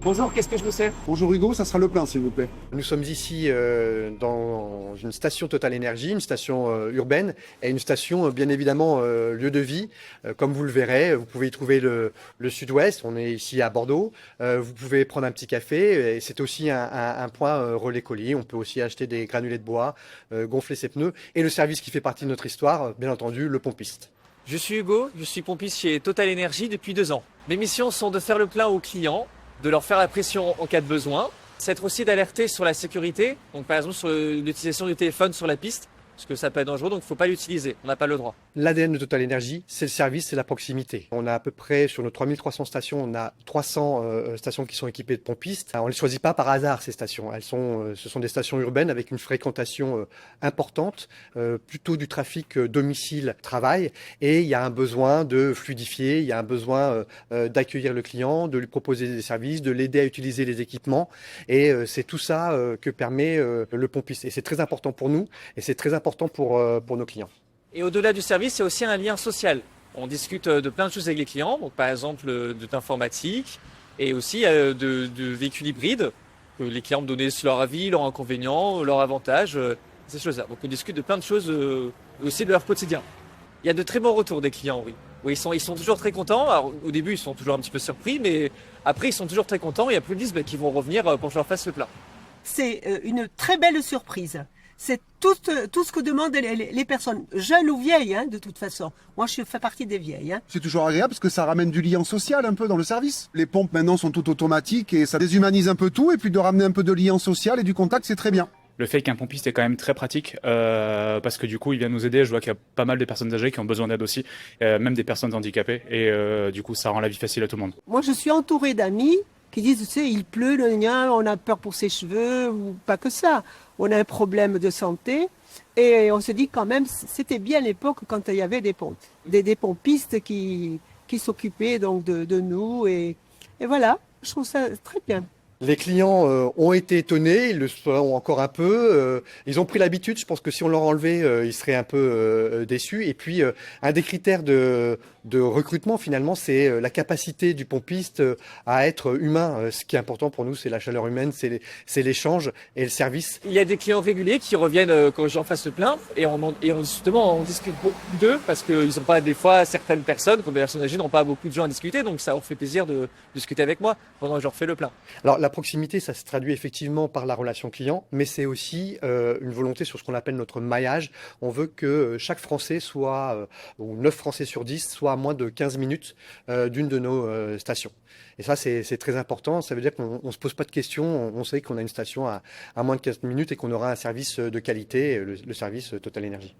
Bonjour, qu'est-ce que je vous sers? Bonjour Hugo, ça sera le plein s'il vous plaît. Nous sommes ici dans une station Total Énergie, une station urbaine et une station bien évidemment lieu de vie. Comme vous le verrez, vous pouvez y trouver le sud-ouest, on est ici à Bordeaux. Vous pouvez prendre un petit café et c'est aussi un point relais colis. On peut aussi acheter des granulés de bois, gonfler ses pneus et le service qui fait partie de notre histoire, bien entendu, le pompiste. Je suis Hugo, je suis pompiste chez Total Énergie depuis 2 ans. Mes missions sont de faire le plein aux clients, de leur faire la pression en cas de besoin. C'est être aussi d'alerter sur la sécurité, donc par exemple sur l'utilisation du téléphone sur la piste, parce que ça peut être dangereux, donc il ne faut pas l'utiliser, on n'a pas le droit. L'ADN de Total Énergie, c'est le service, c'est la proximité. On a à peu près, sur nos 3300 stations, on a 300 stations qui sont équipées de pompistes. On ne les choisit pas par hasard, ces stations. Ce sont des stations urbaines avec une fréquentation importante, plutôt du trafic domicile-travail. Et il y a un besoin de fluidifier, il y a un besoin d'accueillir le client, de lui proposer des services, de l'aider à utiliser les équipements. Et c'est tout ça que permet le pompiste. Et c'est très important pour nous et c'est très important pour nos clients. Et au-delà du service, c'est aussi un lien social. On discute de plein de choses avec les clients, donc par exemple d'informatique et aussi de véhicules hybrides. Les clients me donnaient leur avis, leurs inconvénients, leurs avantages, ces choses-là. Donc on discute de plein de choses aussi de leur quotidien. Il y a de très bons retours des clients, oui. Oui, ils sont toujours très contents. Alors, au début, ils sont toujours un petit peu surpris, mais après, ils sont toujours très contents et après, ils disent qu'ils vont revenir pour que je leur fasse le plein. C'est une très belle surprise. C'est tout ce que demandent les personnes, jeunes ou vieilles, hein, de toute façon. Moi, je fais partie des vieilles. Hein. C'est toujours agréable parce que ça ramène du lien social un peu dans le service. Les pompes maintenant sont toutes automatiques et ça déshumanise un peu tout. Et puis de ramener un peu de lien social et du contact, c'est très bien. Le fait qu'un pompiste est quand même très pratique parce que du coup il vient nous aider. Je vois qu'il y a pas mal de personnes âgées qui ont besoin d'aide aussi, même des personnes handicapées et du coup ça rend la vie facile à tout le monde. Moi je suis entourée d'amis qui disent, tu sais, il pleut, on a peur pour ses cheveux, ou pas que ça. On a un problème de santé et on se dit quand même, c'était bien l'époque quand il y avait des pompes, des pompistes qui s'occupaient donc de nous et voilà, je trouve ça très bien. Les clients ont été étonnés, ils le seront encore un peu. Ils ont pris l'habitude, je pense que si on leur enlevait, ils seraient un peu déçus. Et puis, un des critères de recrutement, finalement, c'est la capacité du pompiste à être humain. Ce qui est important pour nous, c'est la chaleur humaine, c'est l'échange et le service. Il y a des clients réguliers qui reviennent quand j'en fasse le plein et justement, on discute beaucoup d'eux parce qu'ils n'ont pas, des fois, certaines personnes, comme les personnes âgées, n'ont pas beaucoup de gens à discuter. Donc, ça leur fait plaisir de discuter avec moi pendant que je leur fais le plein. Alors, la proximité, ça se traduit effectivement par la relation client, mais c'est aussi une volonté sur ce qu'on appelle notre maillage. On veut que chaque Français soit, ou 9 Français sur 10, soit à moins de 15 minutes d'une de nos stations. Et ça, c'est très important. Ça veut dire qu'on ne se pose pas de questions. On sait qu'on a une station à moins de 15 minutes et qu'on aura un service de qualité, le service Total Énergie.